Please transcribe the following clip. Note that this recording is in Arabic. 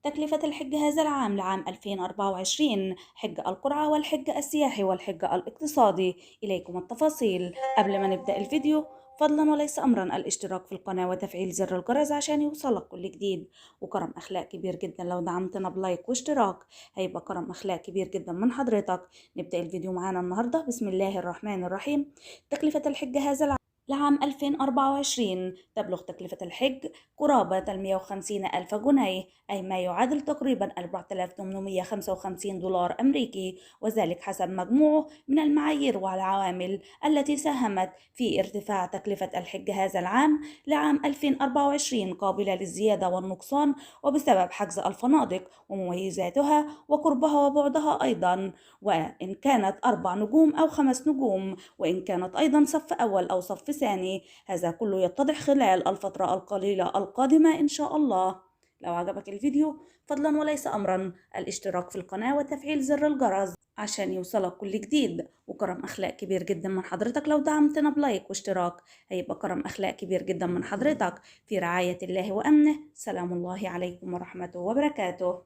تكلفة الحج هذا العام لعام 2024 حج القرعة والحج السياحي والحج الاقتصادي. إليكم التفاصيل. قبل ما نبدأ الفيديو، فضلا وليس أمرا الاشتراك في القناة وتفعيل زر الجرس عشان يوصلك كل جديد، وكرم أخلاق كبير جدا لو دعمتنا بلايك واشتراك، هيبقى كرم أخلاق كبير جدا من حضرتك. نبدأ الفيديو معانا النهاردة. بسم الله الرحمن الرحيم. تكلفة الحج هذا العام لعام 2024 تبلغ تكلفة الحج قرابة 150 ألف جنيه، أي ما يعادل تقريبا 4855 دولار أمريكي، وذلك حسب مجموعه من المعايير والعوامل التي ساهمت في ارتفاع تكلفة الحج هذا العام لعام 2024 قابلة للزيادة والنقصان، وبسبب حجز الفنادق ومميزاتها وقربها وبعدها أيضا، وإن كانت 4 نجوم أو 5 نجوم، وإن كانت أيضا صف أول أو صف ثاني. هذا كله يتضح خلال الفترة القليلة القادمة إن شاء الله. لو عجبك الفيديو، فضلا وليس أمرا الاشتراك في القناة وتفعيل زر الجرس عشان يوصلك كل جديد، وكرم أخلاق كبير جدا من حضرتك لو دعمتنا بلايك واشتراك، هيبقى كرم أخلاق كبير جدا من حضرتك. في رعاية الله وأمنه. سلام الله عليكم ورحمته وبركاته.